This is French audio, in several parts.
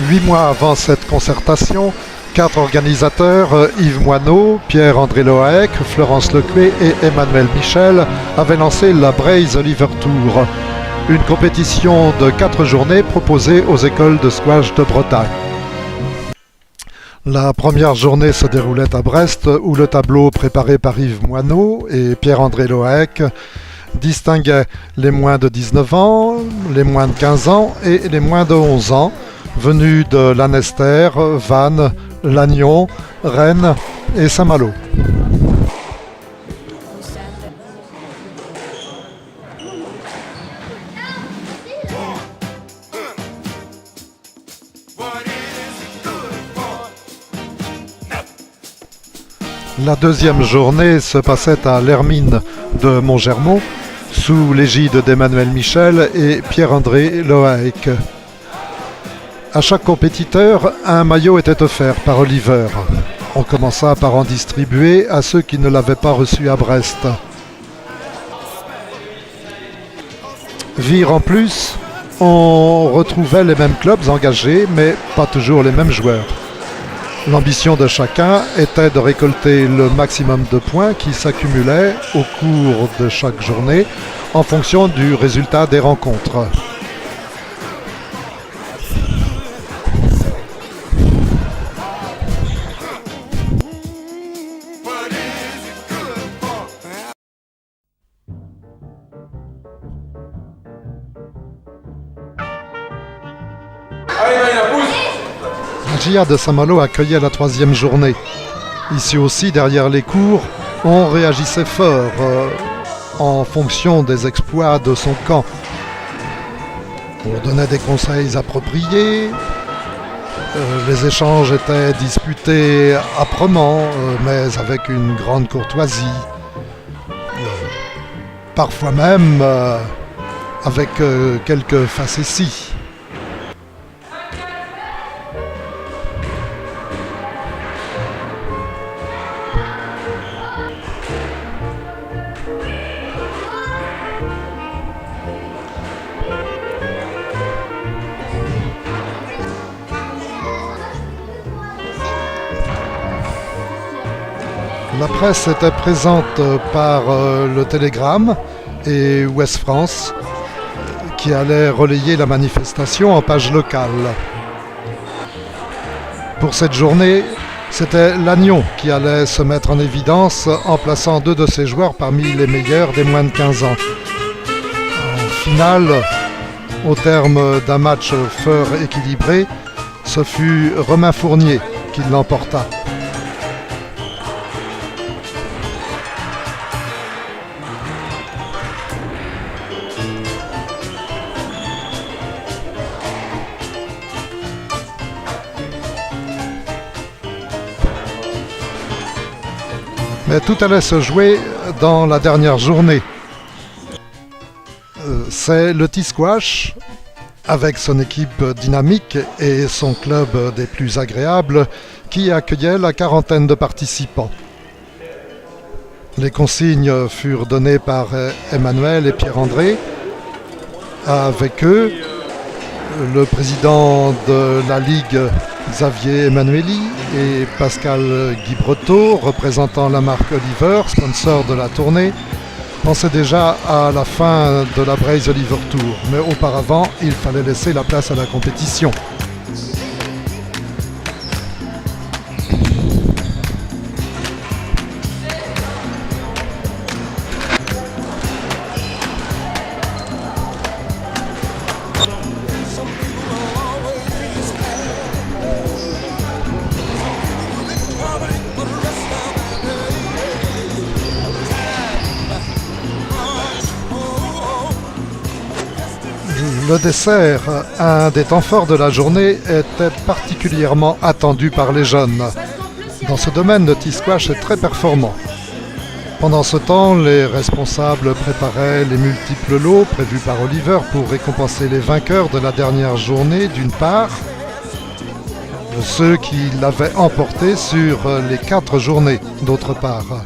8 mois avant cette concertation, 4 organisateurs, Yves Moineau, Pierre-André Loaec, Florence Lecué et Emmanuel Michel, avaient lancé la Braise Oliver Tour, une compétition de 4 journées proposée aux écoles de squash de Bretagne. La première journée se déroulait à Brest, où le tableau préparé par Yves Moineau et Pierre-André Loaec distinguait les moins de 19 ans, les moins de 15 ans et les moins de 11 ans, venus de Lanester, Vannes, Lannion, Rennes et Saint-Malo. La deuxième journée se passait à l'Hermine de Montgermont, sous l'égide d'Emmanuel Michel et Pierre-André Loaec. À chaque compétiteur, un maillot était offert par Oliver. On commença par en distribuer à ceux qui ne l'avaient pas reçu à Brest. Vire en plus, on retrouvait les mêmes clubs engagés, mais pas toujours les mêmes joueurs. L'ambition de chacun était de récolter le maximum de points qui s'accumulaient au cours de chaque journée en fonction du résultat des rencontres. La GIA de Saint-Malo accueillait la troisième journée. Ici aussi, derrière les cours, on réagissait fort en fonction des exploits de son camp. On donnait des conseils appropriés, les échanges étaient disputés âprement, mais avec une grande courtoisie. Parfois même avec quelques facéties. La presse était présente par le Télégramme et Ouest France qui allaient relayer la manifestation en page locale. Pour cette journée, c'était Lannion qui allait se mettre en évidence en plaçant 2 de ses joueurs parmi les meilleurs des moins de 15 ans. En finale, au terme d'un match fort équilibré, ce fut Romain Fournier qui l'emporta. Mais tout allait se jouer dans la dernière journée. C'est le T-Squash, avec son équipe dynamique et son club des plus agréables, qui accueillait la quarantaine de participants. Les consignes furent données par Emmanuel et Pierre-André. Avec eux, le président de la Ligue, Xavier Emmanueli, et Pascal Guibretot, représentant la marque Oliver, sponsor de la tournée, pensaient déjà à la fin de la Braise Oliver Tour. Mais auparavant, il fallait laisser la place à la compétition. Le dessert, un des temps forts de la journée, était particulièrement attendu par les jeunes. Dans ce domaine, le T-Squash est très performant. Pendant ce temps, les responsables préparaient les multiples lots prévus par Oliver pour récompenser les vainqueurs de la dernière journée d'une part, de ceux qui l'avaient emporté sur les 4 journées d'autre part.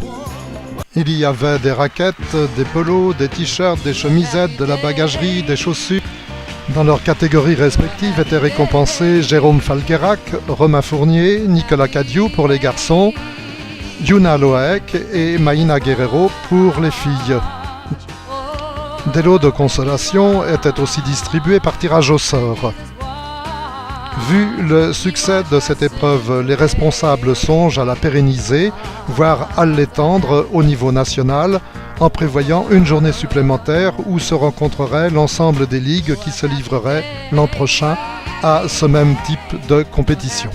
Il y avait des raquettes, des polos, des t-shirts, des chemisettes, de la bagagerie, des chaussures, Dans leurs catégories respectives étaient récompensés Jérôme Falguerac, Romain Fournier, Nicolas Cadieux pour les garçons, Yuna Loaek et Maïna Guerrero pour les filles. Des lots de consolation étaient aussi distribués par tirage au sort. Vu le succès de cette épreuve, les responsables songent à la pérenniser, voire à l'étendre au niveau national, en prévoyant une journée supplémentaire où se rencontrerait l'ensemble des ligues qui se livreraient l'an prochain à ce même type de compétition.